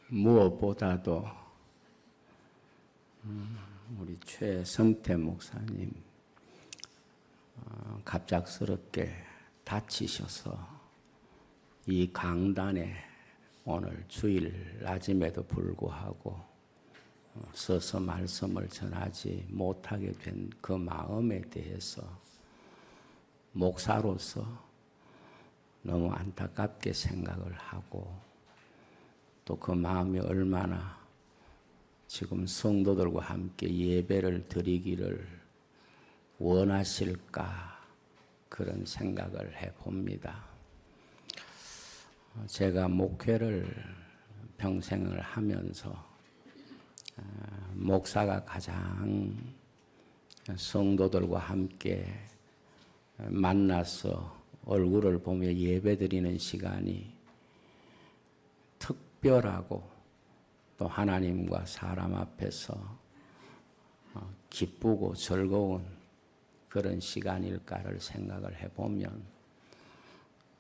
무엇보다도 우리 최성태 목사님 갑작스럽게 다치셔서 이 강단에 오늘 주일 낮임에도 불구하고 서서 말씀을 전하지 못하게 된 그 마음에 대해서 목사로서 너무 안타깝게 생각을 하고, 또 그 마음이 얼마나 지금 성도들과 함께 예배를 드리기를 원하실까, 그런 생각을 해봅니다. 제가 목회를 평생을 하면서 목사가 가장 성도들과 함께 만나서 얼굴을 보며 예배드리는 시간이 특별하고, 또 하나님과 사람 앞에서 기쁘고 즐거운 그런 시간일까를 생각을 해보면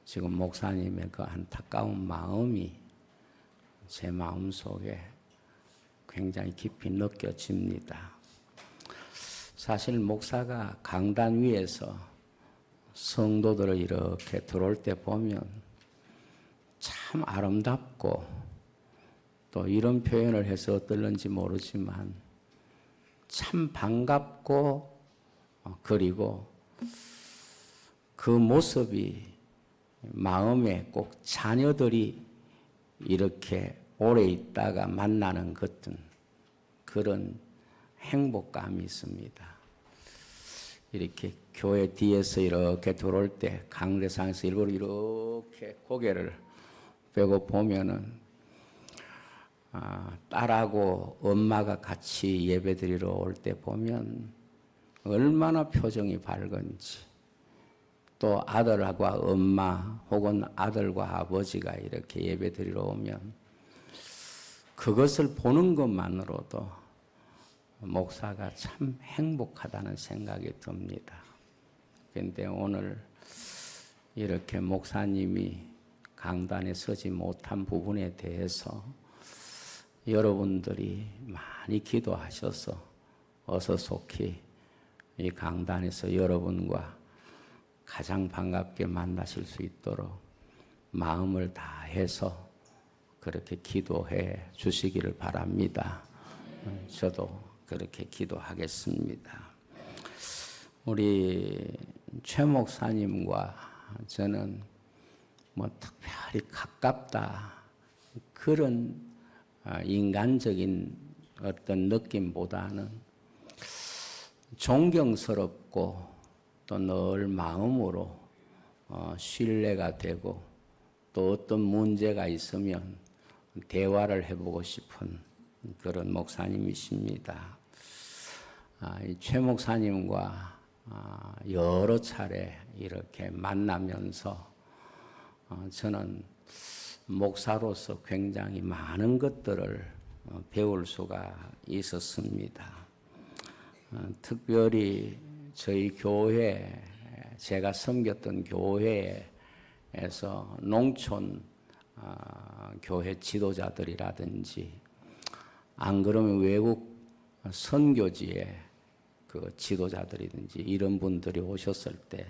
지금 목사님의 그 안타까운 마음이 제 마음속에 굉장히 깊이 느껴집니다. 사실 목사가 강단 위에서 성도들을 이렇게 들어올 때 보면 참 아름답고, 또 이런 표현을 해서 어떨는지 모르지만 참 반갑고, 그리고 그 모습이 마음에 꼭 자녀들이 이렇게 오래 있다가 만나는 같은 그런 행복감이 있습니다. 이렇게 교회 뒤에서 이렇게 들어올 때 강대상에서 일부러 이렇게 고개를 빼고 보면은 딸하고 엄마가 같이 예배드리러 올 때 보면 얼마나 표정이 밝은지, 또 아들과 엄마 혹은 아들과 아버지가 이렇게 예배드리러 오면 그것을 보는 것만으로도 목사가 참 행복하다는 생각이 듭니다. 그런데 오늘 이렇게 목사님이 강단에 서지 못한 부분에 대해서 여러분들이 많이 기도하셔서 어서 속히 이 강단에서 여러분과 가장 반갑게 만나실 수 있도록 마음을 다해서 그렇게 기도해 주시기를 바랍니다. 저도 그렇게 기도하겠습니다. 우리 최 목사님과 저는 뭐 특별히 가깝다, 그런 인간적인 어떤 느낌보다는 존경스럽고, 또 늘 마음으로 신뢰가 되고, 또 어떤 문제가 있으면 대화를 해보고 싶은 그런 목사님이십니다. 이 최 목사님과 여러 차례 이렇게 만나면서 저는 목사로서 굉장히 많은 것들을 배울 수가 있었습니다. 특별히 저희 교회, 제가 섬겼던 교회에서 농촌 교회 지도자들이라든지, 안 그러면 외국 선교지의 그 지도자들이든지 이런 분들이 오셨을 때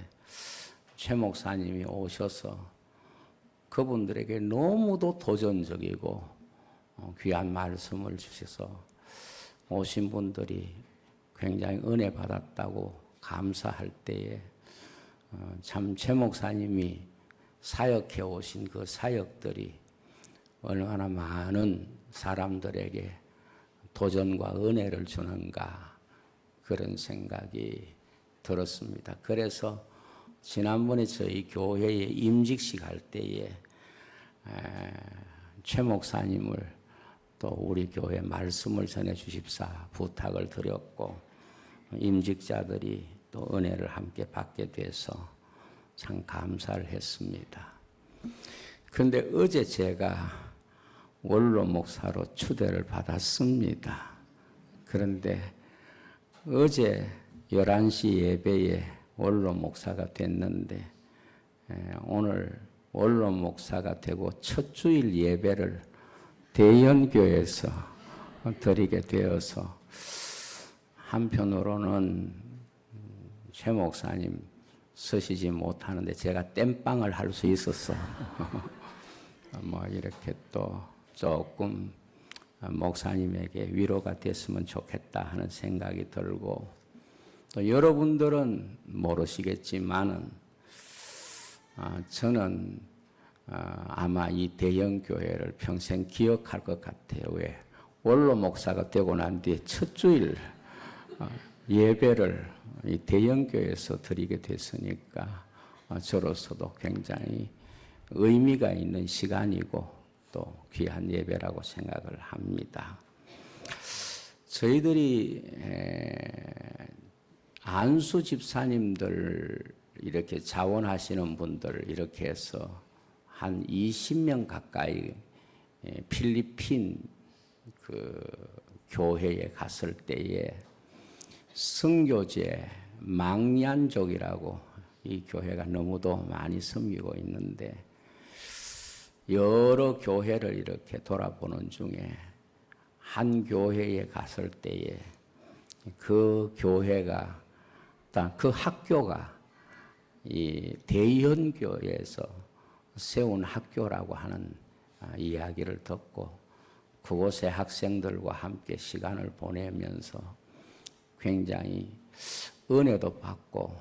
최 목사님이 오셔서 그분들에게 너무도 도전적이고 귀한 말씀을 주셔서 오신 분들이 굉장히 은혜 받았다고 감사할 때에 참 최 목사님이 사역해 오신 그 사역들이 얼마나 많은 사람들에게 도전과 은혜를 주는가, 그런 생각이 들었습니다. 그래서 지난번에 저희 교회에 임직식 할 때에 최 목사님을 또 우리 교회 말씀을 전해 주십사 부탁을 드렸고, 임직자들이 또 은혜를 함께 받게 돼서 참 감사를 했습니다. 그런데 어제 제가 원로 목사로 추대를 받았습니다. 그런데 어제 11시 예배에 원로 목사가 됐는데 오늘 원로 목사가 되고 첫 주일 예배를 대연교에서 드리게 되어서 한편으로는 최 목사님 서시지 못하는데 제가 땜빵을 할 수 있었어. 뭐 이렇게 또 조금 목사님에게 위로가 됐으면 좋겠다 하는 생각이 들고, 또 여러분들은 모르시겠지만은 저는 아마 이 대형교회를 평생 기억할 것 같아요. 왜? 원로 목사가 되고 난 뒤에 첫 주일 예배를 이 대형교회에서 드리게 됐으니까 저로서도 굉장히 의미가 있는 시간이고 또 귀한 예배라고 생각을 합니다. 저희들이 안수 집사님들 이렇게 자원하시는 분들 이렇게 해서 한 20명 가까이 필리핀 그 교회에 갔을 때에 선교제 망리안족이라고 이 교회가 너무도 많이 섬기고 있는데, 여러 교회를 이렇게 돌아보는 중에 한 교회에 갔을 때에 그 교회가, 그 학교가 이 대연교회에서 세운 학교라고 하는 이야기를 듣고 그곳의 학생들과 함께 시간을 보내면서 굉장히 은혜도 받고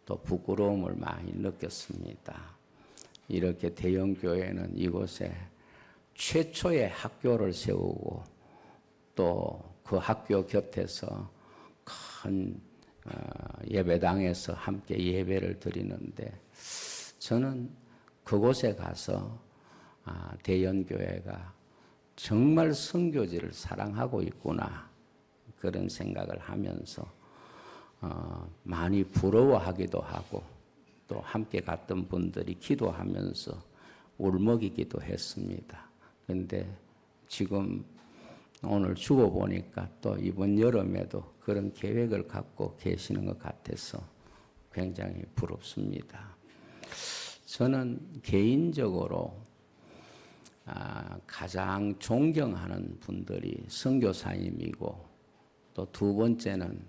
또 부끄러움을 많이 느꼈습니다. 이렇게 대형교회는 이곳에 최초의 학교를 세우고 또 그 학교 곁에서 큰 예배당에서 함께 예배를 드리는데, 저는 그곳에 가서 대연교회가 정말 선교지를 사랑하고 있구나 그런 생각을 하면서 많이 부러워하기도 하고, 또 함께 갔던 분들이 기도하면서 울먹이기도 했습니다. 그런데 지금 오늘 죽어보니까 또 이번 여름에도 그런 계획을 갖고 계시는 것 같아서 굉장히 부럽습니다. 저는 개인적으로 가장 존경하는 분들이 선교사님이고, 또 두 번째는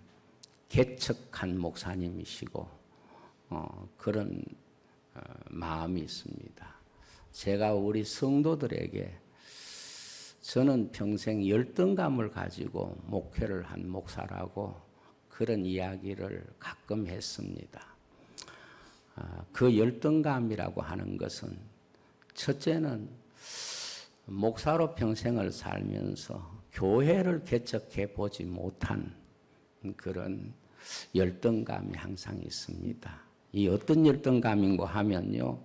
개척한 목사님이시고 그런 마음이 있습니다. 제가 우리 성도들에게, 저는 평생 열등감을 가지고 목회를 한 목사라고 그런 이야기를 가끔 했습니다. 그 열등감이라고 하는 것은, 첫째는 목사로 평생을 살면서 교회를 개척해 보지 못한 그런 열등감이 항상 있습니다. 이 어떤 열등감인고 하면요,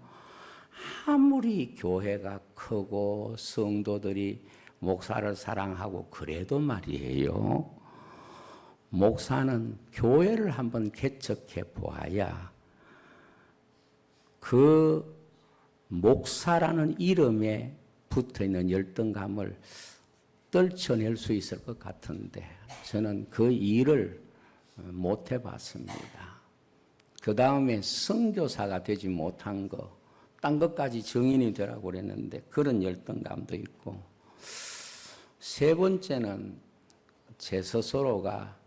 아무리 교회가 크고 성도들이 목사를 사랑하고 그래도 말이에요, 목사는 교회를 한번 개척해 보아야 그 목사라는 이름에 붙어있는 열등감을 떨쳐낼 수 있을 것 같은데, 저는 그 일을 못 해봤습니다. 그 다음에 선교사가 되지 못한 거, 딴 것까지 증인이 되라고 그랬는데 그런 열등감도 있고, 세 번째는 제 스스로가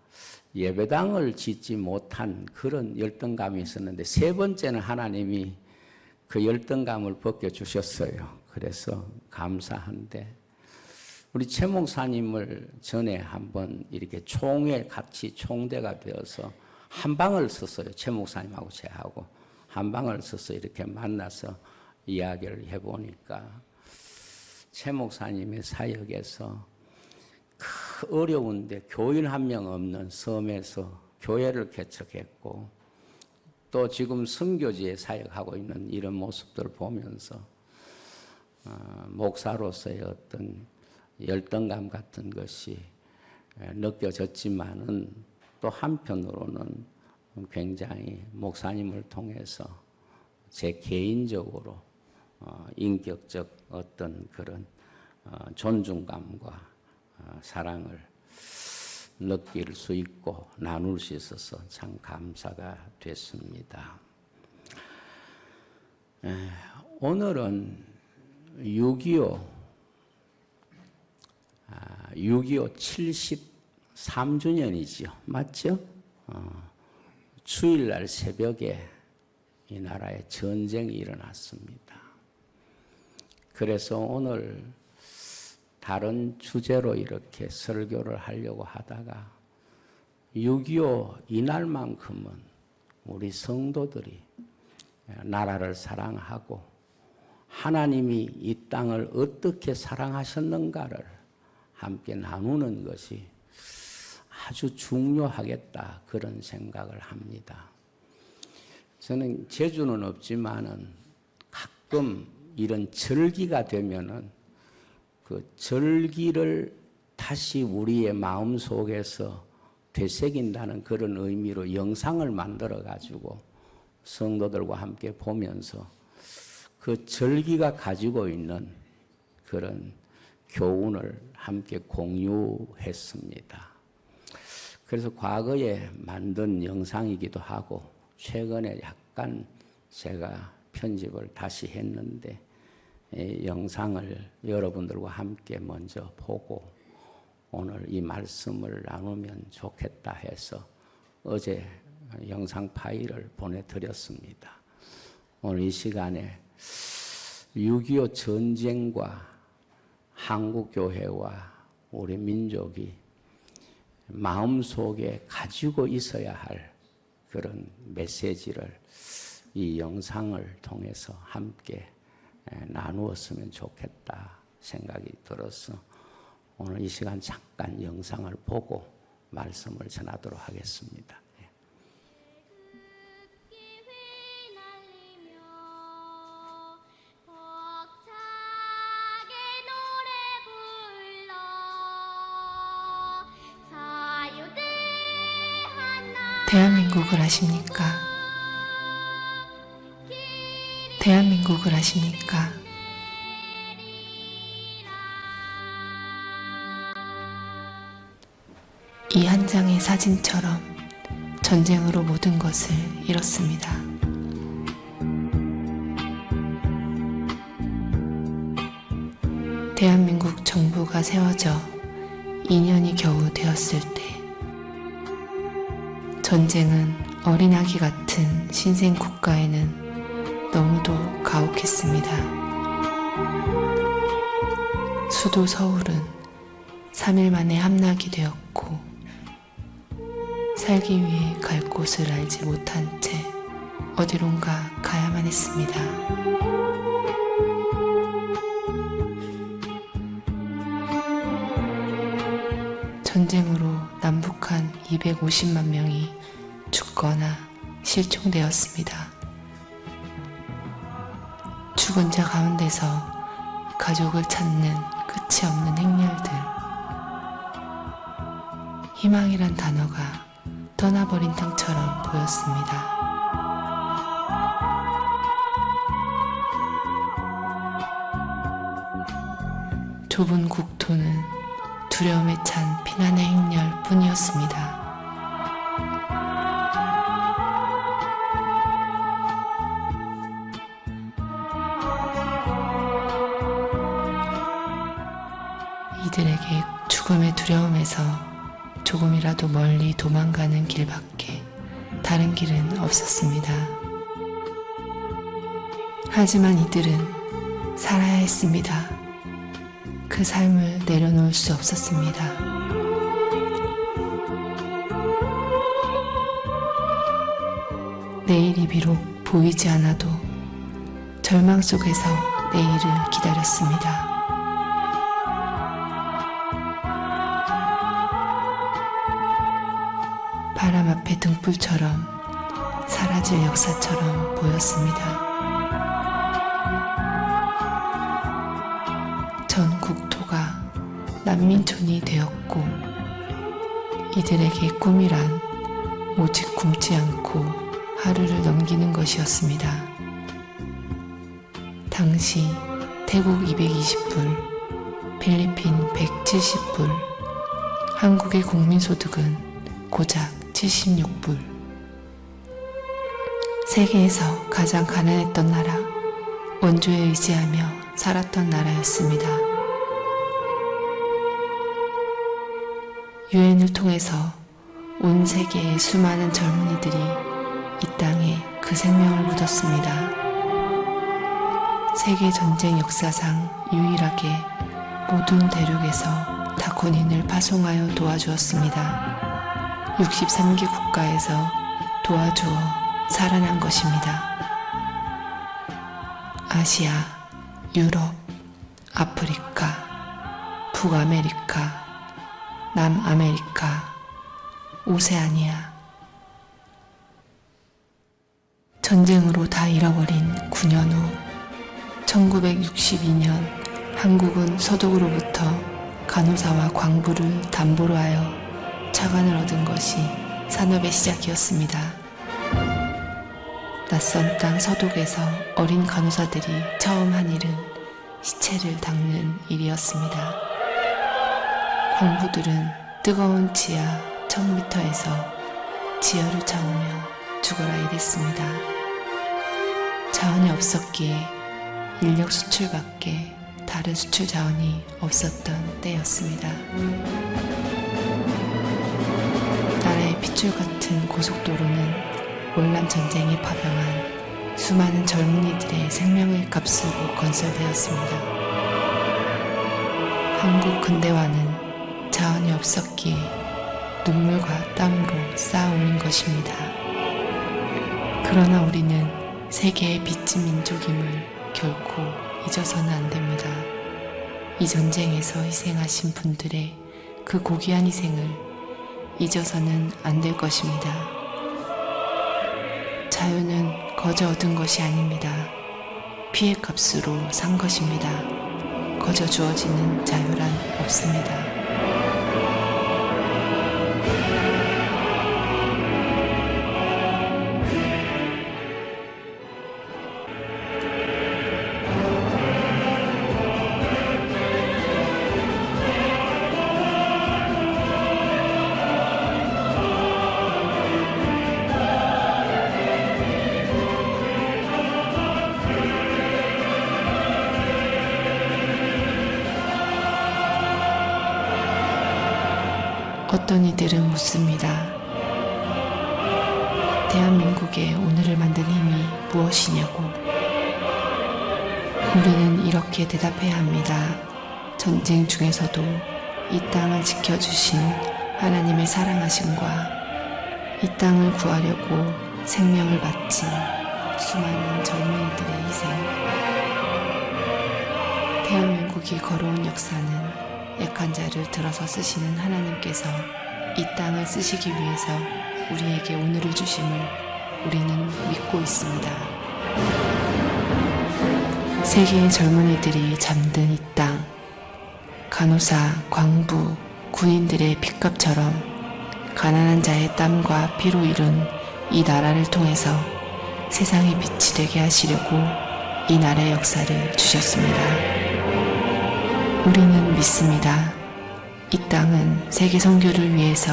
예배당을 짓지 못한 그런 열등감이 있었는데, 세 번째는 하나님이 그 열등감을 벗겨주셨어요. 그래서 감사한데, 우리 최 목사님을 전에 한번 이렇게 총회 같이 총대가 되어서 한 방을 썼어요. 최 목사님하고 저하고 한 방을 써서 이렇게 만나서 이야기를 해보니까, 최 목사님의 사역에서 그 어려운데 교인 한 명 없는 섬에서 교회를 개척했고, 또 지금 선교지에 사역하고 있는 이런 모습들을 보면서 목사로서의 어떤 열등감 같은 것이 느껴졌지만은, 또 한편으로는 굉장히 목사님을 통해서 제 개인적으로 인격적 어떤 그런 존중감과 사랑을 느낄 수 있고 나눌 수 있어서 참 감사가 됐습니다. 오늘은 6.25 73주년이죠. 맞죠? 주일날 새벽에 이 나라에 전쟁이 일어났습니다. 그래서 오늘 다른 주제로 이렇게 설교를 하려고 하다가 6.25 이날만큼은 우리 성도들이 나라를 사랑하고 하나님이 이 땅을 어떻게 사랑하셨는가를 함께 나누는 것이 아주 중요하겠다 그런 생각을 합니다. 저는 재주는 없지만은 가끔 이런 절기가 되면은 그 절기를 다시 우리의 마음 속에서 되새긴다는 그런 의미로 영상을 만들어 가지고 성도들과 함께 보면서 그 절기가 가지고 있는 그런 교훈을 함께 공유했습니다. 그래서 과거에 만든 영상이기도 하고 최근에 약간 제가 편집을 다시 했는데 이 영상을 여러분들과 함께 먼저 보고 오늘 이 말씀을 나누면 좋겠다 해서 어제 영상 파일을 보내드렸습니다. 오늘 이 시간에 6.25 전쟁과 한국교회와 우리 민족이 마음속에 가지고 있어야 할 그런 메시지를 이 영상을 통해서 함께 나누었으면 좋겠다 생각이 들어서 오늘 이 시간 잠깐 영상을 보고 말씀을 전하도록 하겠습니다. 대한민국을 아십니까? 대한민국을 아십니까? 이 한 장의 사진처럼 전쟁으로 모든 것을 잃었습니다. 대한민국 정부가 세워져 2년이 겨우 되었을 때 전쟁은 어린아기 같은 신생 국가에는 너무도 가혹했습니다. 수도 서울은 3일 만에 함락이 되었고 살기 위해 갈 곳을 알지 못한 채 어디론가 가야만 했습니다. 전쟁으로 남북한 250만 명이 죽거나 실종되었습니다. 죽은 자 가운데서 가족을 찾는 끝이 없는 행렬들. 희망이란 단어가 떠나버린 땅처럼 보였습니다. 좁은 국토는 두려움에 찬 피난의 행렬 뿐이었습니다. 이들에게 죽음의 두려움에서 조금이라도 멀리 도망가는 길밖에 다른 길은 없었습니다. 하지만 이들은 살아야 했습니다. 그 삶을 내려놓을 수 없었습니다. 내일이 비록 보이지 않아도 절망 속에서 내일을 기다렸습니다. 바람 앞에 등불처럼 사라질 역사처럼 보였습니다. 전 국토가 난민촌이 되었고 이들에게 꿈이란 오직 굶지 않고 하루를 넘기는 것이었습니다. 당시 태국 220불, 필리핀 170불, 한국의 국민소득은 고작 76불. 세계에서 가장 가난했던 나라, 원조에 의지하며 살았던 나라였습니다. 유엔을 통해서 온 세계의 수많은 젊은이들이 이 땅에 그 생명을 묻었습니다. 세계 전쟁 역사상 유일하게 모든 대륙에서 다 군인을 파송하여 도와주었습니다. 63개 국가에서 도와주어 살아난 것입니다. 아시아, 유럽, 아프리카, 북아메리카, 남아메리카, 오세아니아. 전쟁으로 다 잃어버린 9년 후 1962년 한국은 서독으로부터 간호사와 광부를 담보로 하여 차관을 얻은 것이 산업의 시작이었습니다. 낯선 땅 서독에서 어린 간호사들이 처음 한 일은 시체를 닦는 일이었습니다. 광부들은 뜨거운 지하 1000m에서 지혈을 참으며 죽어라 일했습니다. 자원이 없었기에 인력 수출밖에 다른 수출 자원이 없었던 때였습니다. 나라의 핏줄 같은 고속도로는 월남 전쟁에 파병한 수많은 젊은이들의 생명의 값으로 건설되었습니다. 한국 근대화는 자원이 없었기에 눈물과 땀으로 쌓아올린 것입니다. 그러나 우리는 세계의 빚진 민족임을 결코 잊어서는 안 됩니다. 이 전쟁에서 희생하신 분들의 그 고귀한 희생을 잊어서는 안 될 것입니다. 자유는 거저 얻은 것이 아닙니다. 피해 값으로 산 것입니다. 거저 주어지는 자유란 없습니다. 어떤 이들은 묻습니다. 대한민국의 오늘을 만든 힘이 무엇이냐고. 우리는 이렇게 대답해야 합니다. 전쟁 중에서도 이 땅을 지켜주신 하나님의 사랑하심과 이 땅을 구하려고 생명을 바친 수많은 젊은이들의 희생. 대한민국이 걸어온 역사는 약한 자를 들어서 쓰시는 하나님께서 이 땅을 쓰시기 위해서 우리에게 오늘을 주심을 우리는 믿고 있습니다. 세계의 젊은이들이 잠든 이 땅, 간호사, 광부, 군인들의 핏값처럼 가난한 자의 땀과 피로 이룬 이 나라를 통해서 세상의 빛이 되게 하시려고 이 나라의 역사를 주셨습니다. 우리는 믿습니다. 이 땅은 세계 선교를 위해서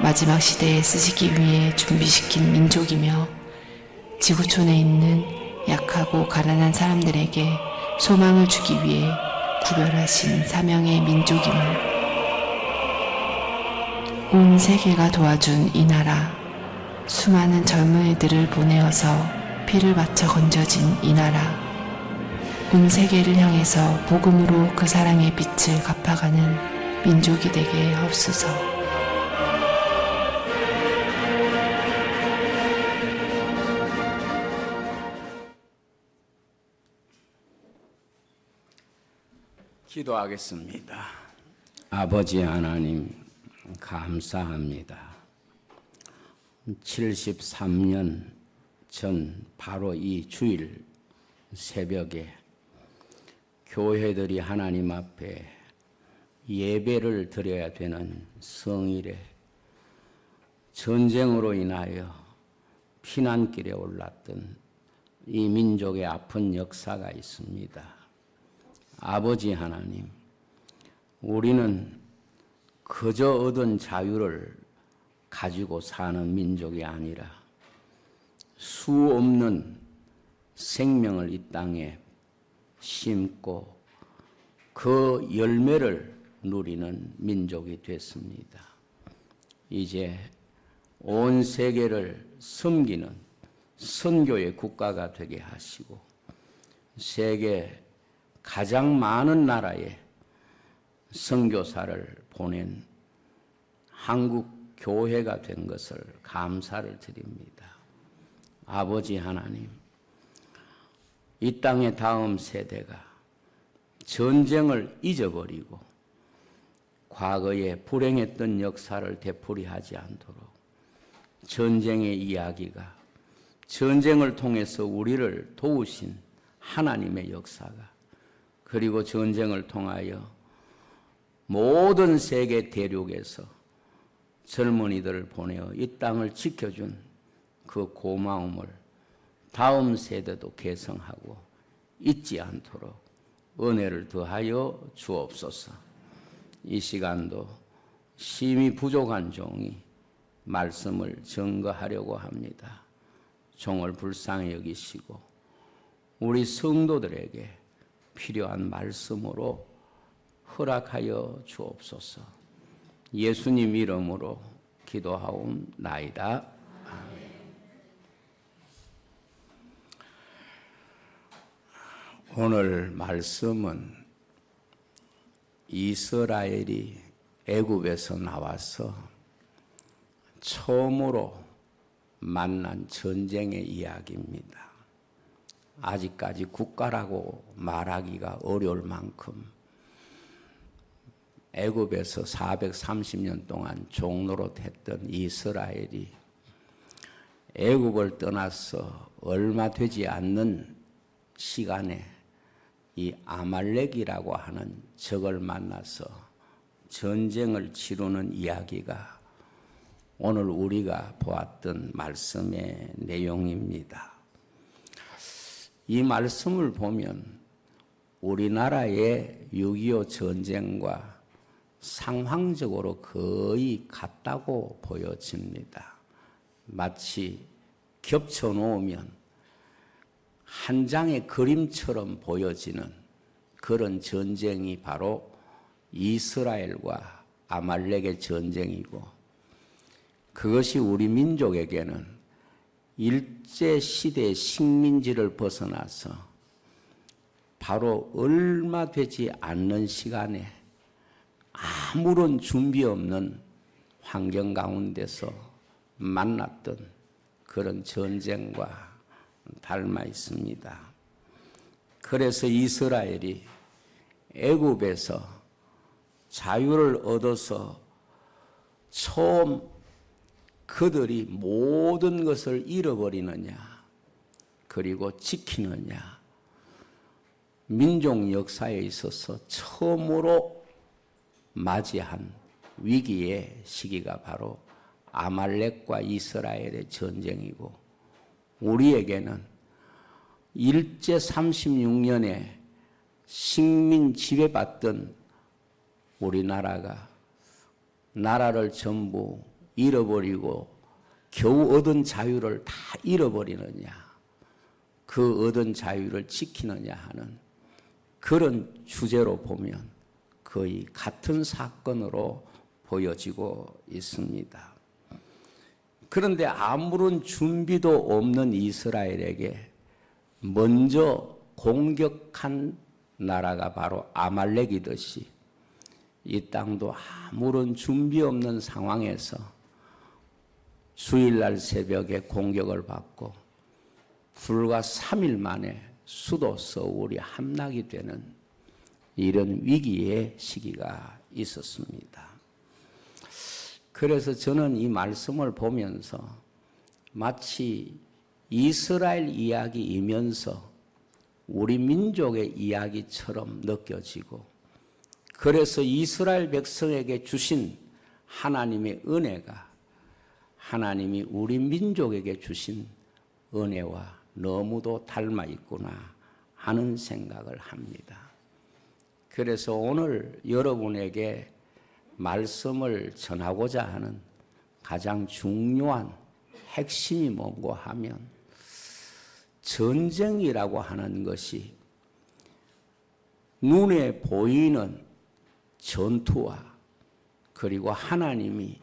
마지막 시대에 쓰시기 위해 준비시킨 민족이며 지구촌에 있는 약하고 가난한 사람들에게 소망을 주기 위해 구별하신 사명의 민족임을 온 세계가 도와준 이 나라, 수많은 젊은이들을 보내어서 피를 바쳐 건져진 이 나라, 온 세계를 향해서 복음으로 그 사랑의 빛을 갚아가는 민족이 되게 하옵소서. 기도하겠습니다. 아버지 하나님, 감사합니다. 73년 전 바로 이 주일 새벽에 교회들이 하나님 앞에 예배를 드려야 되는 성일에 전쟁으로 인하여 피난길에 올랐던 이 민족의 아픈 역사가 있습니다. 아버지 하나님, 우리는 그저 얻은 자유를 가지고 사는 민족이 아니라 수 없는 생명을 이 땅에 심고 그 열매를 누리는 민족이 됐습니다. 이제 온 세계를 섬기는 선교의 국가가 되게 하시고 세계 가장 많은 나라에 선교사를 보낸 한국 교회가 된 것을 감사를 드립니다. 아버지 하나님, 이 땅의 다음 세대가 전쟁을 잊어버리고 과거에 불행했던 역사를 되풀이하지 않도록 전쟁의 이야기가 전쟁을 통해서 우리를 도우신 하나님의 역사가 그리고 전쟁을 통하여 모든 세계 대륙에서 젊은이들을 보내어 이 땅을 지켜준 그 고마움을 다음 세대도 계승하고 잊지 않도록 은혜를 더하여 주옵소서. 이 시간도 심히 부족한 종이 말씀을 증거하려고 합니다. 종을 불쌍히 여기시고 우리 성도들에게 필요한 말씀으로 허락하여 주옵소서. 예수님 이름으로 기도하옵나이다. 아멘. 오늘 말씀은 이스라엘이 애굽에서 나와서 처음으로 만난 전쟁의 이야기입니다. 아직까지 국가라고 말하기가 어려울 만큼 애굽에서 430년 동안 종노릇했던 이스라엘이 애굽을 떠나서 얼마 되지 않는 시간에 이 아말렉이라고 하는 적을 만나서 전쟁을 치르는 이야기가 오늘 우리가 보았던 말씀의 내용입니다. 이 말씀을 보면 우리나라의 6.25 전쟁과 상황적으로 거의 같다고 보여집니다. 마치 겹쳐 놓으면 한 장의 그림처럼 보여지는 그런 전쟁이 바로 이스라엘과 아말렉의 전쟁이고 그것이 우리 민족에게는 일제시대의 식민지를 벗어나서 바로 얼마 되지 않는 시간에 아무런 준비 없는 환경 가운데서 만났던 그런 전쟁과 닮아 있습니다. 그래서 이스라엘이 애굽에서 자유를 얻어서 처음 그들이 모든 것을 잃어버리느냐 그리고 지키느냐 민족 역사에 있어서 처음으로 맞이한 위기의 시기가 바로 아말렉과 이스라엘의 전쟁이고 우리에게는 일제 36년에 식민 지배받던 우리나라가 나라를 전부 잃어버리고 겨우 얻은 자유를 다 잃어버리느냐 그 얻은 자유를 지키느냐 하는 그런 주제로 보면 거의 같은 사건으로 보여지고 있습니다. 그런데 아무런 준비도 없는 이스라엘에게 먼저 공격한 나라가 바로 아말렉이듯이 이 땅도 아무런 준비 없는 상황에서 주일날 새벽에 공격을 받고 불과 3일 만에 수도 서울이 함락이 되는 이런 위기의 시기가 있었습니다. 그래서 저는 이 말씀을 보면서 마치 이스라엘 이야기이면서 우리 민족의 이야기처럼 느껴지고 그래서 이스라엘 백성에게 주신 하나님의 은혜가 하나님이 우리 민족에게 주신 은혜와 너무도 닮아 있구나 하는 생각을 합니다. 그래서 오늘 여러분에게 말씀을 전하고자 하는 가장 중요한 핵심이 뭔고 하면 전쟁이라고 하는 것이 눈에 보이는 전투와 그리고 하나님이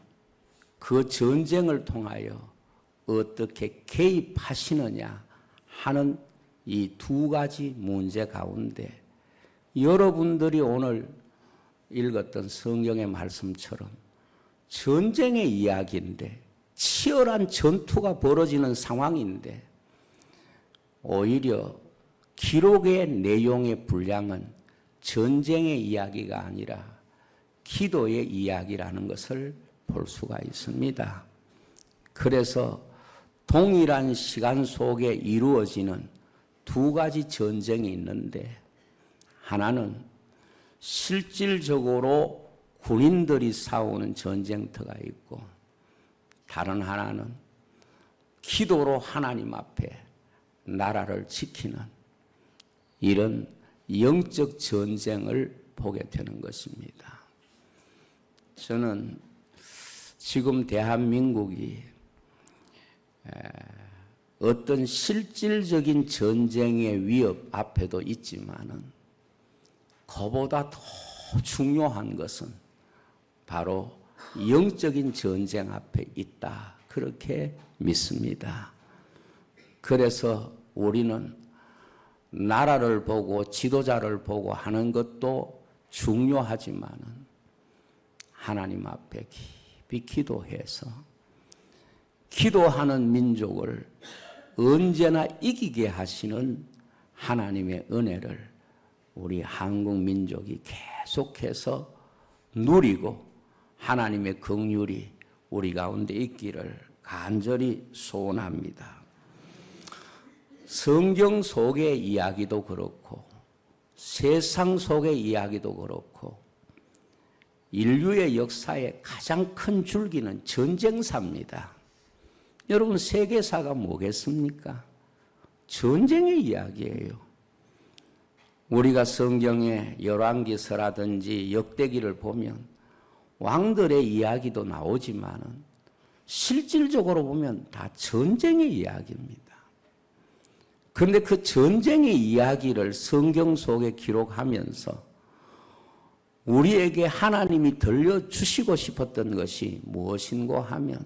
그 전쟁을 통하여 어떻게 개입하시느냐 하는 이 두 가지 문제 가운데 여러분들이 오늘 읽었던 성경의 말씀처럼 전쟁의 이야기인데 치열한 전투가 벌어지는 상황인데 오히려 기록의 내용의 분량은 전쟁의 이야기가 아니라 기도의 이야기라는 것을 볼 수가 있습니다. 그래서 동일한 시간 속에 이루어지는 두 가지 전쟁이 있는데 하나는 실질적으로 군인들이 싸우는 전쟁터가 있고 다른 하나는 기도로 하나님 앞에 나라를 지키는 이런 영적 전쟁을 보게 되는 것입니다. 저는 지금 대한민국이 어떤 실질적인 전쟁의 위협 앞에도 있지만은 그보다 더 중요한 것은 바로 영적인 전쟁 앞에 있다. 그렇게 믿습니다. 그래서 우리는 나라를 보고 지도자를 보고 하는 것도 중요하지만은 하나님 앞에 깊이 기도해서 기도하는 민족을 언제나 이기게 하시는 하나님의 은혜를 우리 한국 민족이 계속해서 누리고 하나님의 긍휼이 우리 가운데 있기를 간절히 소원합니다. 성경 속의 이야기도 그렇고 세상 속의 이야기도 그렇고 인류의 역사의 가장 큰 줄기는 전쟁사입니다. 여러분 세계사가 뭐겠습니까? 전쟁의 이야기예요. 우리가 성경의 열왕기서라든지 역대기를 보면 왕들의 이야기도 나오지만은 실질적으로 보면 다 전쟁의 이야기입니다. 그런데 그 전쟁의 이야기를 성경 속에 기록하면서 우리에게 하나님이 들려주시고 싶었던 것이 무엇인고 하면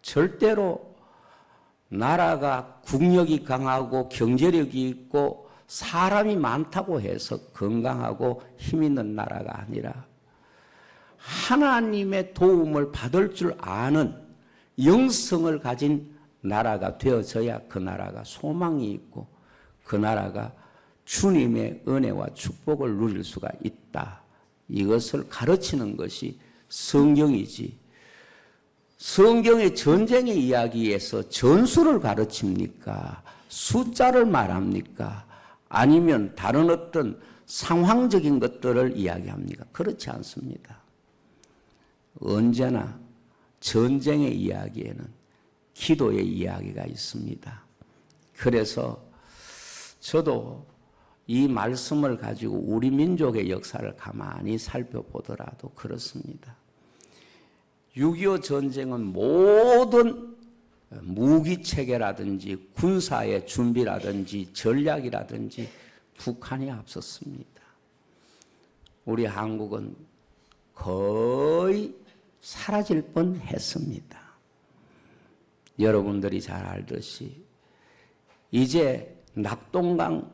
절대로 나라가 국력이 강하고 경제력이 있고 사람이 많다고 해서 건강하고 힘 있는 나라가 아니라 하나님의 도움을 받을 줄 아는 영성을 가진 나라가 되어져야 그 나라가 소망이 있고 그 나라가 주님의 은혜와 축복을 누릴 수가 있다. 이것을 가르치는 것이 성경이지. 성경의 전쟁의 이야기에서 전술을 가르칩니까? 숫자를 말합니까? 아니면 다른 어떤 상황적인 것들을 이야기합니까? 그렇지 않습니다. 언제나 전쟁의 이야기에는 기도의 이야기가 있습니다. 그래서 저도 이 말씀을 가지고 우리 민족의 역사를 가만히 살펴보더라도 그렇습니다. 6.25 전쟁은 모든 무기체계라든지 군사의 준비라든지 전략이라든지 북한이 앞섰습니다. 우리 한국은 거의 사라질 뻔했습니다. 여러분들이 잘 알듯이 이제 낙동강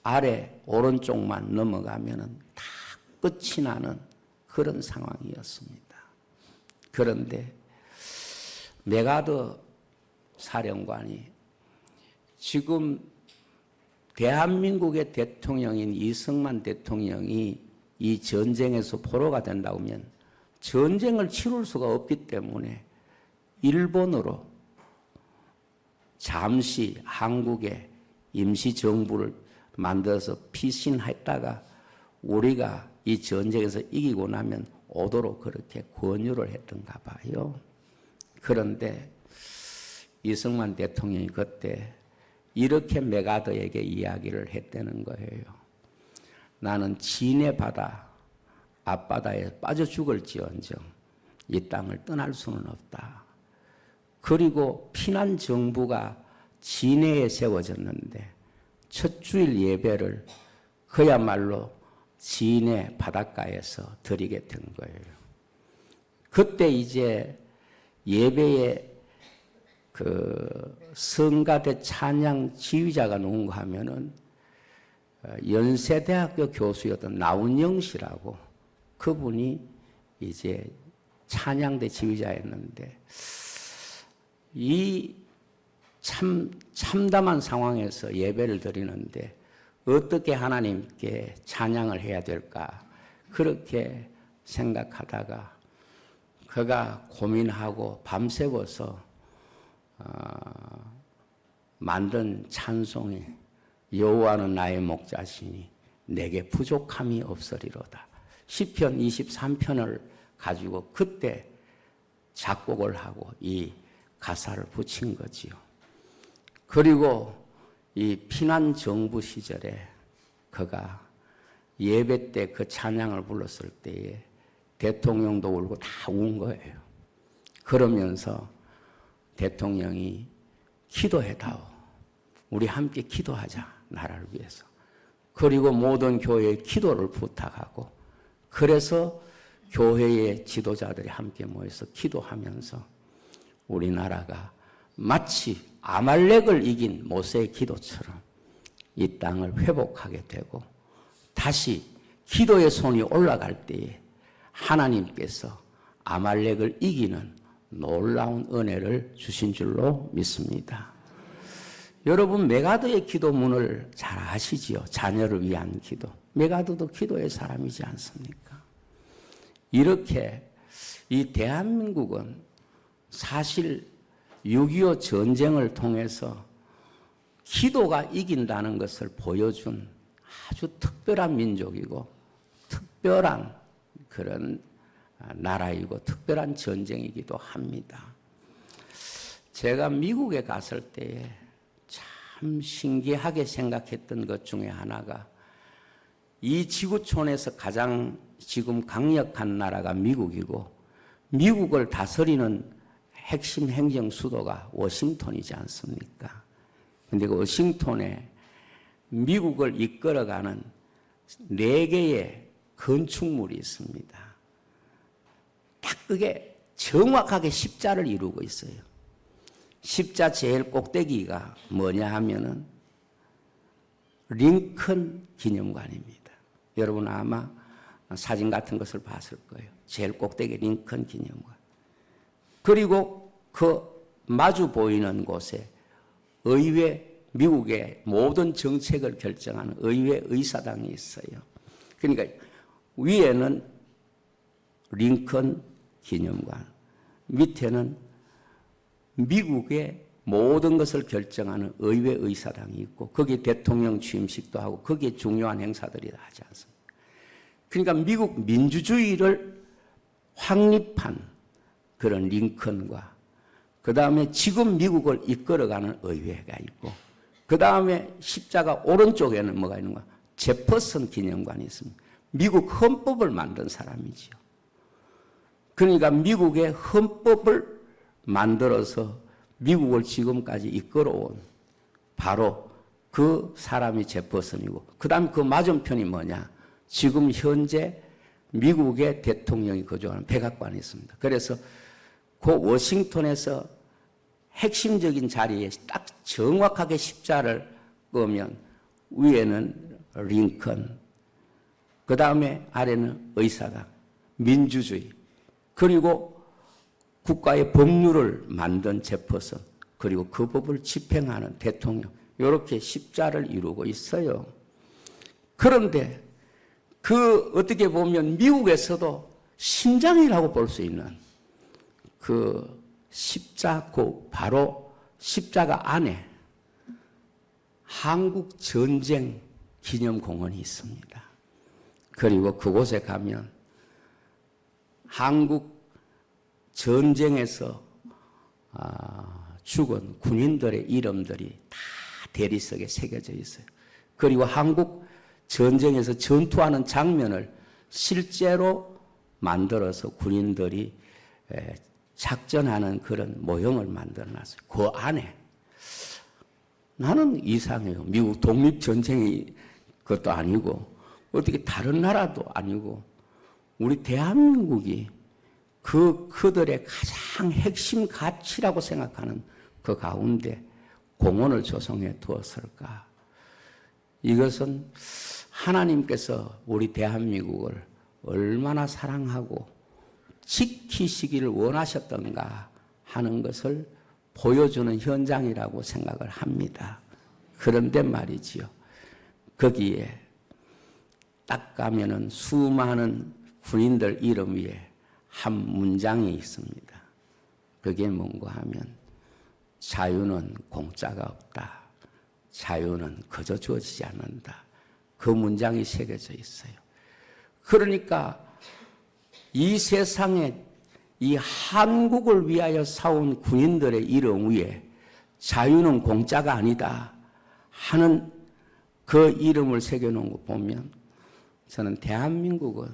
아래 오른쪽만 넘어가면은 다 끝이 나는 그런 상황이었습니다. 그런데 메가더 사령관이 지금 대한민국의 대통령인 이승만 대통령이 이 전쟁에서 포로가 된다고 하면 전쟁을 치룰 수가 없기 때문에 일본으로 잠시 한국에 임시정부를 만들어서 피신했다가 우리가 이 전쟁에서 이기고 나면 오도록 그렇게 권유를 했던가 봐요. 그런데 이승만 대통령이 그때 이렇게 메가더에게 이야기를 했다는 거예요. 나는 진해 바다 앞바다에 빠져 죽을지언정 이 땅을 떠날 수는 없다. 그리고 피난 정부가 진해에 세워졌는데 첫 주일 예배를 그야말로 진해 바닷가에서 드리게 된 거예요. 그때 이제 예배에 그 성가대 찬양 지휘자가 누군가 하면은 연세대학교 교수였던 나운영 씨라고 그분이 이제 찬양대 지휘자였는데 이 참담한 상황에서 예배를 드리는데 어떻게 하나님께 찬양을 해야 될까 그렇게 생각하다가 그가 고민하고 밤새워서 만든 찬송이 여호와는 나의 목자시니 내게 부족함이 없으리로다. 시편 23편을 가지고 그때 작곡을 하고 이 가사를 붙인 거지요. 그리고 이 피난 정부 시절에 그가 예배 때 그 찬양을 불렀을 때에 대통령도 울고 다 운 거예요. 그러면서 대통령이 기도해다오. 우리 함께 기도하자. 나라를 위해서. 그리고 모든 교회에 기도를 부탁하고 그래서 교회의 지도자들이 함께 모여서 기도하면서 우리나라가 마치 아말렉을 이긴 모세의 기도처럼 이 땅을 회복하게 되고 다시 기도의 손이 올라갈 때에 하나님께서 아말렉을 이기는 놀라운 은혜를 주신 줄로 믿습니다. 여러분 메가드의 기도문을 잘 아시지요? 자녀를 위한 기도. 메가드도 기도의 사람이지 않습니까? 이렇게 이 대한민국은 사실 6.25 전쟁을 통해서 기도가 이긴다는 것을 보여준 아주 특별한 민족이고 특별한 그런 나라이고 특별한 전쟁이기도 합니다. 제가 미국에 갔을 때에 참 신기하게 생각했던 것 중에 하나가 이 지구촌에서 가장 지금 강력한 나라가 미국이고 미국을 다스리는 핵심 행정 수도가 워싱턴이지 않습니까? 그런데 그 워싱턴에 미국을 이끌어가는 4개의 건축물이 있습니다. 딱 그게 정확하게 십자를 이루고 있어요. 십자 제일 꼭대기가 뭐냐 하면은 링컨 기념관입니다. 여러분 아마 사진 같은 것을 봤을 거예요. 제일 꼭대기 링컨 기념관. 그리고 그 마주 보이는 곳에 의회, 미국의 모든 정책을 결정하는 의회 의사당이 있어요. 그러니까 위에는 링컨 기념관, 밑에는 미국의 모든 것을 결정하는 의회 의사당이 있고 거기에 대통령 취임식도 하고 거기에 중요한 행사들이 다 하지 않습니까? 그러니까 미국 민주주의를 확립한 그런 링컨과 그 다음에 지금 미국을 이끌어가는 의회가 있고 그 다음에 십자가 오른쪽에는 뭐가 있는가? 제퍼슨 기념관이 있습니다. 미국 헌법을 만든 사람이지요. 그러니까 미국의 헌법을 만들어서 미국을 지금까지 이끌어온 바로 그 사람이 제퍼슨이고 그 다음에 그 맞은편이 뭐냐? 지금 현재 미국의 대통령이 거주하는 백악관이 있습니다. 그래서 그 워싱턴에서 핵심적인 자리에 딱 정확하게 십자를 끄면 위에는 링컨, 그 다음에 아래는 의사당, 민주주의, 그리고 국가의 법률을 만든 제퍼슨, 그리고 그 법을 집행하는 대통령, 이렇게 십자를 이루고 있어요. 그런데 그 어떻게 보면 미국에서도 심장이라고 볼 수 있는 그 바로 십자가 안에 한국 전쟁 기념공원이 있습니다. 그리고 그곳에 가면 한국 전쟁에서 죽은 군인들의 이름들이 다 대리석에 새겨져 있어요. 그리고 한국 전쟁에서 전투하는 장면을 실제로 만들어서 군인들이 작전하는 그런 모형을 만들어놨어요. 그 안에 나는 이상해요. 미국 독립전쟁이 그것도 아니고 어떻게 다른 나라도 아니고 우리 대한민국이 그들의 가장 핵심 가치라고 생각하는 그 가운데 공원을 조성해 두었을까? 이것은 하나님께서 우리 대한민국을 얼마나 사랑하고 지키시기를 원하셨던가 하는 것을 보여주는 현장이라고 생각을 합니다. 그런데 말이지요. 거기에 딱 가면은 수많은 군인들 이름 위에 한 문장이 있습니다. 그게 뭔가 하면 자유는 공짜가 없다. 자유는 거저 주어지지 않는다. 그 문장이 새겨져 있어요. 그러니까 이 세상에 이 한국을 위하여 싸운 군인들의 이름 위에 자유는 공짜가 아니다 하는 그 이름을 새겨놓은 거 보면 저는 대한민국은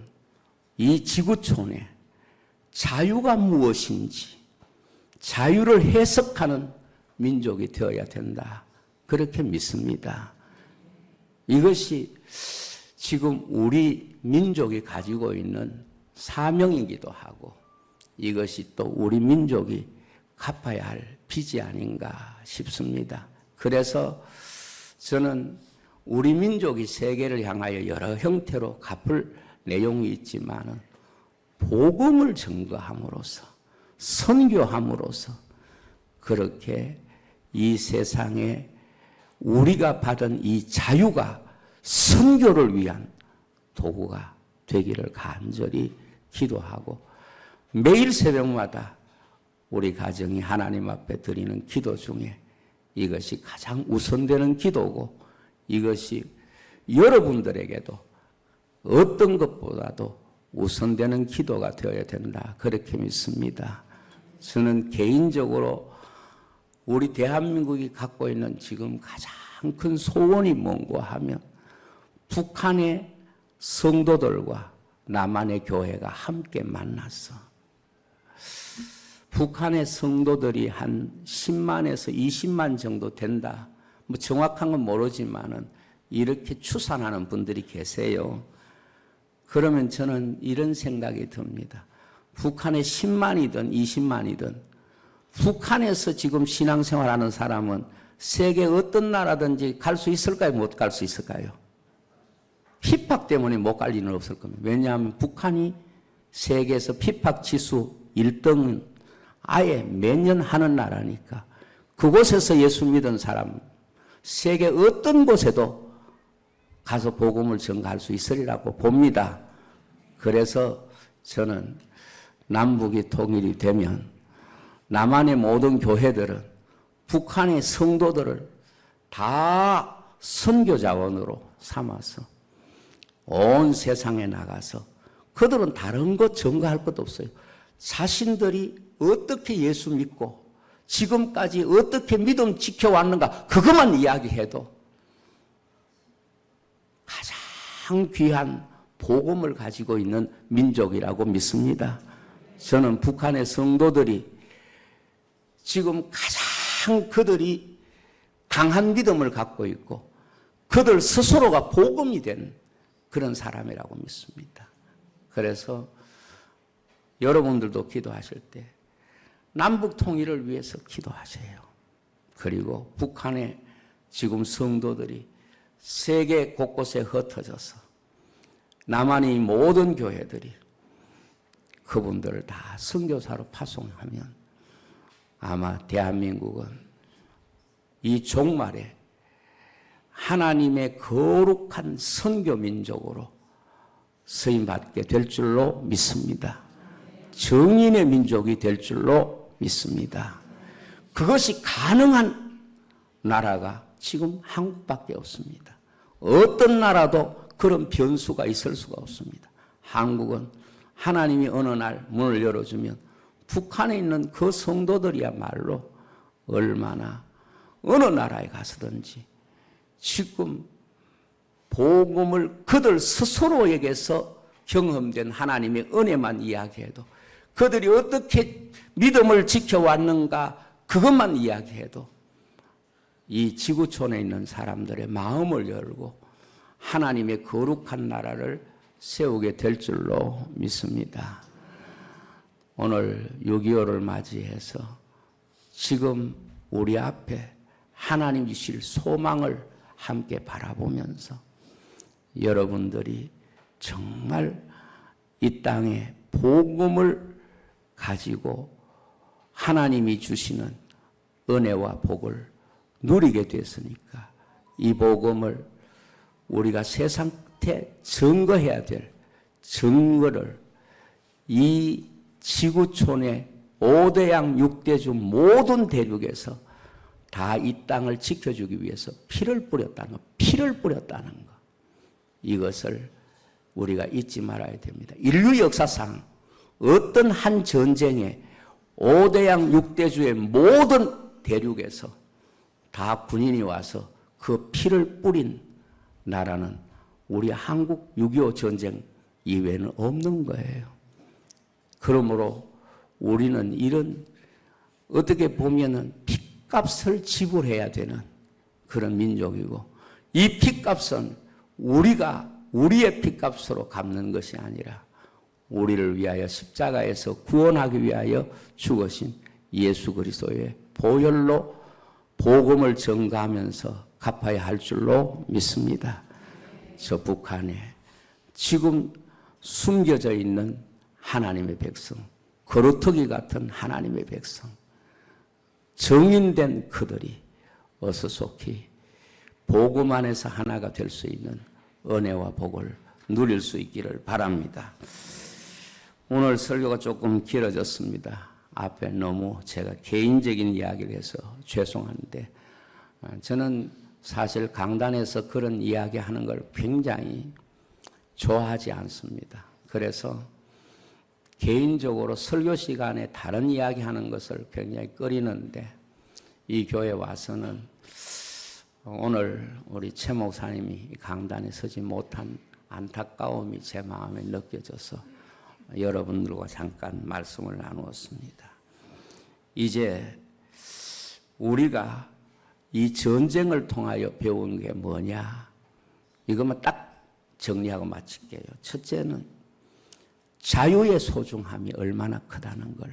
이 지구촌에 자유가 무엇인지 자유를 해석하는 민족이 되어야 된다. 그렇게 믿습니다. 이것이 지금 우리 민족이 가지고 있는 사명이기도 하고 이것이 또 우리 민족이 갚아야 할 빚이 아닌가 싶습니다. 그래서 저는 우리 민족이 세계를 향하여 여러 형태로 갚을 내용이 있지만 복음을 증거함으로써 선교함으로써 그렇게 이 세상에 우리가 받은 이 자유가 선교를 위한 도구가 되기를 간절히 기도하고 매일 새벽마다 우리 가정이 하나님 앞에 드리는 기도 중에 이것이 가장 우선되는 기도고 이것이 여러분들에게도 어떤 것보다도 우선되는 기도가 되어야 된다. 그렇게 믿습니다. 저는 개인적으로 우리 대한민국이 갖고 있는 지금 가장 큰 소원이 뭔가 하면 북한의 성도들과 남한의 교회가 함께 만났어. 북한의 성도들이 한 10만에서 20만 정도 된다. 뭐 정확한 건 모르지만은 이렇게 추산하는 분들이 계세요. 그러면 저는 이런 생각이 듭니다. 북한에 10만이든 20만이든 북한에서 지금 신앙생활하는 사람은 세계 어떤 나라든지 갈 수 있을까요? 못 갈 수 있을까요? 핍박 때문에 못 갈 리는 없을 겁니다. 왜냐하면 북한이 세계에서 핍박 지수 1등은 아예 매년 하는 나라니까 그곳에서 예수 믿은 사람 세계 어떤 곳에도 가서 복음을 전가할 수 있으리라고 봅니다. 그래서 저는 남북이 통일이 되면 남한의 모든 교회들은 북한의 성도들을 다 선교 자원으로 삼아서 온 세상에 나가서 그들은 다른 것 전가할 것도 없어요. 자신들이 어떻게 예수 믿고 지금까지 어떻게 믿음 지켜왔는가 그것만 이야기해도 가장 귀한 복음을 가지고 있는 민족이라고 믿습니다. 저는 북한의 성도들이 지금 가장 그들이 강한 믿음을 갖고 있고 그들 스스로가 복음이 된 그런 사람이라고 믿습니다. 그래서 여러분들도 기도하실 때 남북 통일을 위해서 기도하세요. 그리고 북한의 지금 성도들이 세계 곳곳에 흩어져서 남한의 모든 교회들이 그분들을 다 선교사로 파송하면 아마 대한민국은 이 종말에 하나님의 거룩한 선교 민족으로 쓰임받게 될 줄로 믿습니다. 정인의 민족이 될 줄로 믿습니다. 그것이 가능한 나라가 지금 한국밖에 없습니다. 어떤 나라도 그런 변수가 있을 수가 없습니다. 한국은 하나님이 어느 날 문을 열어주면 북한에 있는 그 성도들이야말로 얼마나 어느 나라에 가서든지 지금 복음을 그들 스스로에게서 경험된 하나님의 은혜만 이야기해도, 그들이 어떻게 믿음을 지켜왔는가 그것만 이야기해도 이 지구촌에 있는 사람들의 마음을 열고 하나님의 거룩한 나라를 세우게 될 줄로 믿습니다. 오늘 6.25를 맞이해서 지금 우리 앞에 하나님 주실 소망을 함께 바라보면서 여러분들이 정말 이 땅에 복음을 가지고 하나님이 주시는 은혜와 복을 누리게 됐으니까 이 복음을 우리가 세상에 증거해야 될 증거를 이 지구촌의 5대양 6대주 모든 대륙에서 다 이 땅을 지켜주기 위해서 피를 뿌렸다는 것. 이것을 우리가 잊지 말아야 됩니다. 인류 역사상 어떤 한 전쟁에 5대양 6대주의 모든 대륙에서 다 군인이 와서 그 피를 뿌린 나라는 우리 한국 6.25 전쟁 이외에는 없는 거예요. 그러므로 우리는 이런 어떻게 보면은 핏값을 지불해야 되는 그런 민족이고, 이 핏값은 우리가 우리의 핏값으로 갚는 것이 아니라 우리를 위하여 십자가에서 구원하기 위하여 죽으신 예수 그리스도의 보혈로 복음을 전가하면서 갚아야 할 줄로 믿습니다. 저 북한에 지금 숨겨져 있는 하나님의 백성, 거루터기 같은 하나님의 백성, 정인된 그들이 어서 속히 복음 안에서 하나가 될 수 있는 은혜와 복을 누릴 수 있기를 바랍니다. 오늘 설교가 조금 길어졌습니다. 앞에 너무 제가 개인적인 이야기를 해서 죄송한데, 저는 사실 강단에서 그런 이야기하는 걸 굉장히 좋아하지 않습니다. 그래서 개인적으로 설교 시간에 다른 이야기하는 것을 굉장히 꺼리는데, 이 교회 와서는 오늘 우리 최 목사님이 강단에 서지 못한 안타까움이 제 마음에 느껴져서 여러분들과 잠깐 말씀을 나누었습니다. 이제 우리가 이 전쟁을 통하여 배운 게 뭐냐? 이것만 딱 정리하고 마칠게요. 첫째는 자유의 소중함이 얼마나 크다는 걸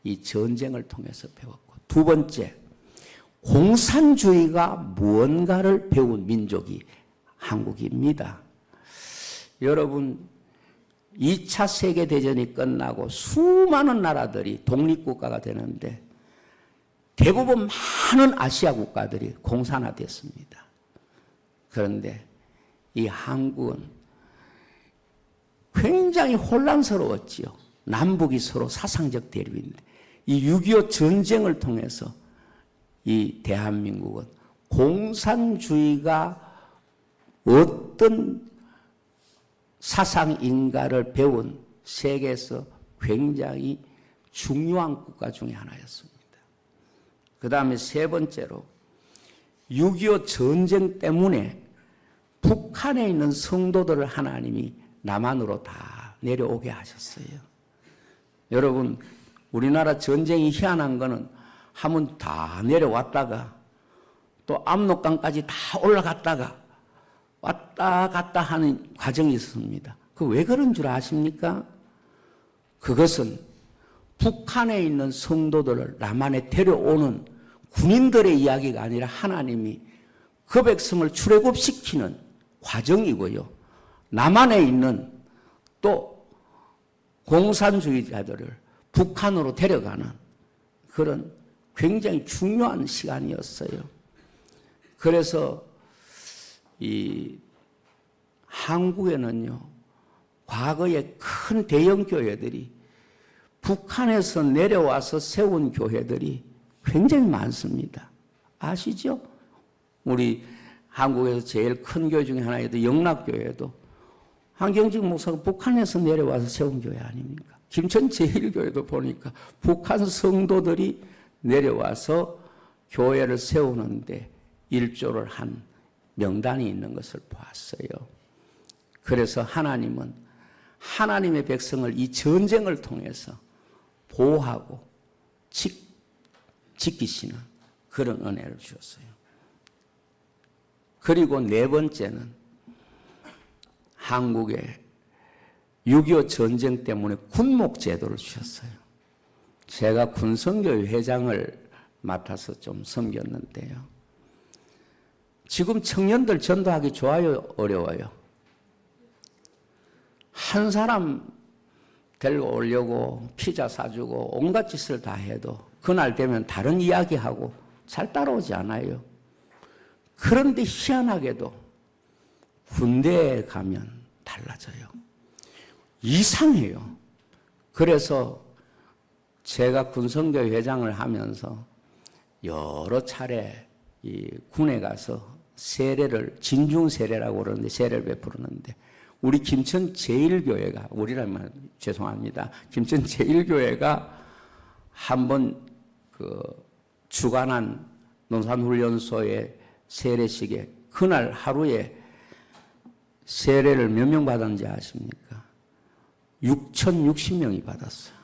이 전쟁을 통해서 배웠고, 두 번째, 공산주의가 무언가를 배운 민족이 한국입니다. 여러분, 2차 세계대전이 끝나고 수많은 나라들이 독립국가가 되는데 대부분 많은 아시아 국가들이 공산화됐습니다. 그런데 이 한국은 굉장히 혼란스러웠지요. 남북이 서로 사상적 대립인데 이 6.25 전쟁을 통해서 이 대한민국은 공산주의가 어떤 사상인가를 배운 세계에서 굉장히 중요한 국가 중에 하나였습니다. 그 다음에 세 번째로 6.25 전쟁 때문에 북한에 있는 성도들을 하나님이 남한으로 다 내려오게 하셨어요. 여러분, 우리나라 전쟁이 희한한 거는 하면 다 내려왔다가 또 압록강까지 다 올라갔다가 왔다 갔다 하는 과정이 있습니다. 그 왜 그런 줄 아십니까? 그것은 북한에 있는 성도들을 남한에 데려오는 군인들의 이야기가 아니라 하나님이 그 백성을 출애굽시키는 과정이고요. 남한에 있는 또 공산주의자들을 북한으로 데려가는 그런 굉장히 중요한 시간이었어요. 그래서 이 한국에는요, 과거에 큰 대형 교회들이 북한에서 내려와서 세운 교회들이 굉장히 많습니다. 아시죠? 우리 한국에서 제일 큰 교회 중에 하나에도 영락교회도 한경직 목사가 북한에서 내려와서 세운 교회 아닙니까? 김천 제1교회도 보니까 북한 성도들이 내려와서 교회를 세우는데 일조를 한 명단이 있는 것을 보았어요. 그래서 하나님은 하나님의 백성을 이 전쟁을 통해서 보호하고 지키시는 그런 은혜를 주셨어요. 그리고 네 번째는 한국에 6.25 전쟁 때문에 군목 제도를 주셨어요. 제가 군선교회 회장을 맡아서 좀 섬겼는데요. 지금 청년들 전도하기 좋아요, 어려워요? 한 사람 데리고 오려고 피자 사주고 온갖 짓을 다 해도 그날 되면 다른 이야기하고 잘 따라오지 않아요. 그런데 희한하게도 군대에 가면 달라져요. 이상해요. 그래서 제가 군선교회 회장을 하면서 여러 차례 이 군에 가서 세례를, 진중 세례라고 그러는데 세례를 베푸는데 우리 김천 제1교회가, 우리라면 죄송합니다. 김천 제1교회가 한번 그 주관한 논산훈련소의 세례식에 그날 하루에 세례를 몇 명 받았는지 아십니까? 6,060명이 받았어요.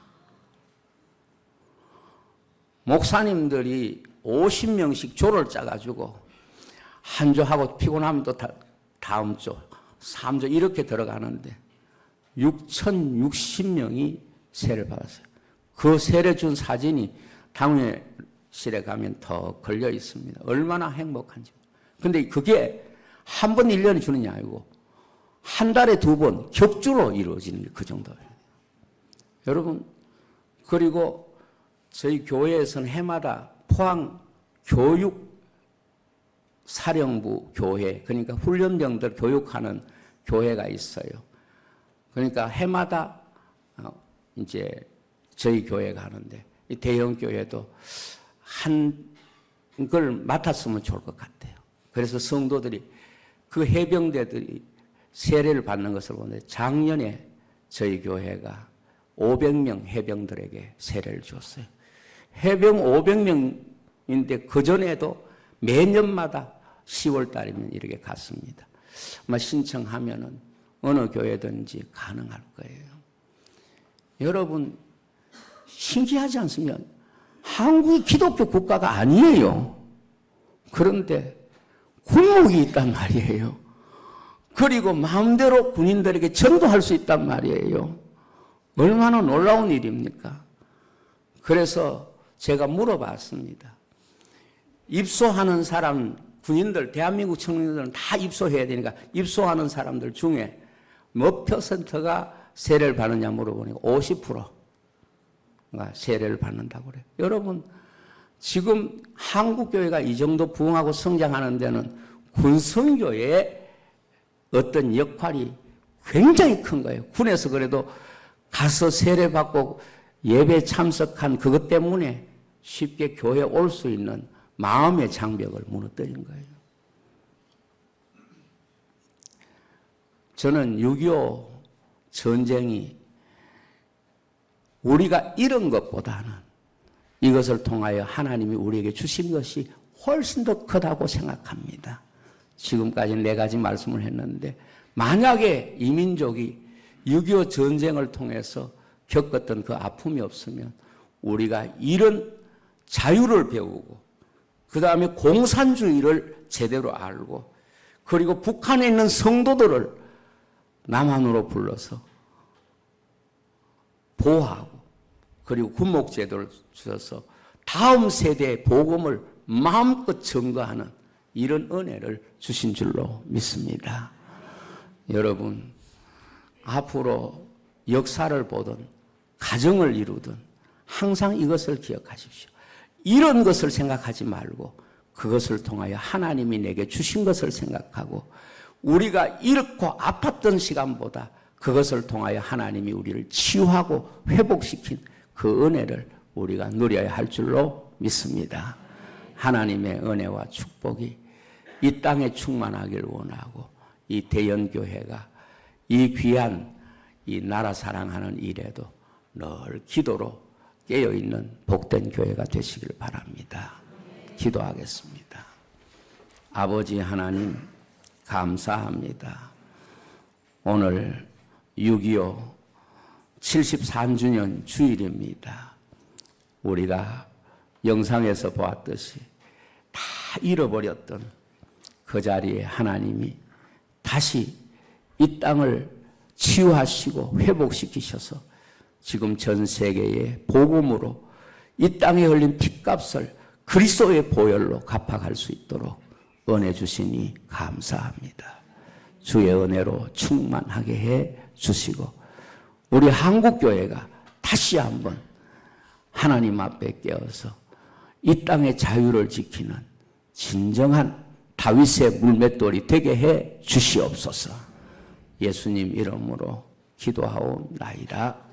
목사님들이 50명씩 조를 짜가지고 한 조하고 피곤하면 또 다음 조, 3조 이렇게 들어가는데 6,060명이 세례를 받았어요. 그 세례 준 사진이 당회실에 가면 더 걸려 있습니다. 얼마나 행복한지. 근데 그게 한 번 1년에 주는 게 아니고 한 달에 2번 격주로 이루어지는 게 그 정도예요. 여러분, 그리고 저희 교회에서는 해마다 포항 교육사령부 교회, 그러니까 훈련병들 교육하는 교회가 있어요. 그러니까 해마다 이제 저희 교회가 하는데 이 대형 교회도 한 걸 맡았으면 좋을 것 같아요. 그래서 성도들이 그 해병대들이 세례를 받는 것을 보는데 작년에 저희 교회가 500명 해병들에게 세례를 줬어요. 해병 500명인데 그전에도 매년마다 10월 달이면 이렇게 갔습니다. 아마 신청하면은 어느 교회든지 가능할 거예요. 여러분, 신기하지 않습니까? 한국이 기독교 국가가 아니에요. 그런데 군목이 있단 말이에요. 그리고 마음대로 군인들에게 전도할 수 있단 말이에요. 얼마나 놀라운 일입니까? 그래서 제가 물어봤습니다. 입소하는 사람, 군인들, 대한민국 청년들은 다 입소해야 되니까 입소하는 사람들 중에 몇 퍼센트가 세례를 받느냐 물어보니까 50%가 세례를 받는다고 그래요. 여러분, 지금 한국교회가 이 정도 부흥하고 성장하는 데는 군성교회의 어떤 역할이 굉장히 큰 거예요. 군에서 그래도 가서 세례받고 예배 참석한 그것 때문에 쉽게 교회에 올 수 있는 마음의 장벽을 무너뜨린 거예요. 저는 6.25 전쟁이 우리가 잃은 것보다는 이것을 통하여 하나님이 우리에게 주신 것이 훨씬 더 크다고 생각합니다. 지금까지 4가지 말씀을 했는데 만약에 이 민족이 6.25 전쟁을 통해서 겪었던 그 아픔이 없으면 우리가 이런 자유를 배우고 그 다음에 공산주의를 제대로 알고 그리고 북한에 있는 성도들을 남한으로 불러서 보호하고 그리고 군목제도를 주셔서 다음 세대의 복음을 마음껏 증거하는 이런 은혜를 주신 줄로 믿습니다. 여러분, 앞으로 역사를 보든 가정을 이루든 항상 이것을 기억하십시오. 이런 것을 생각하지 말고 그것을 통하여 하나님이 내게 주신 것을 생각하고 우리가 잃고 아팠던 시간보다 그것을 통하여 하나님이 우리를 치유하고 회복시킨 그 은혜를 우리가 누려야 할 줄로 믿습니다. 하나님의 은혜와 축복이 이 땅에 충만하길 원하고 이 대연교회가 이 귀한 이 나라 사랑하는 일에도 늘 기도로 깨어있는 복된 교회가 되시길 바랍니다. 기도하겠습니다. 아버지 하나님 감사합니다. 오늘 6.25 73주년 주일입니다. 우리가 영상에서 보았듯이 다 잃어버렸던 그 자리에 하나님이 다시 이 땅을 치유하시고 회복시키셔서 지금 전 세계의 복음으로 이 땅에 흘린 핏값을 그리스도의 보혈로 갚아갈 수 있도록 은혜 주시니 감사합니다. 주의 은혜로 충만하게 해 주시고 우리 한국교회가 다시 한번 하나님 앞에 깨어서 이 땅의 자유를 지키는 진정한 다윗의 물맷돌이 되게 해 주시옵소서. 예수님 이름으로 기도하옵나이다.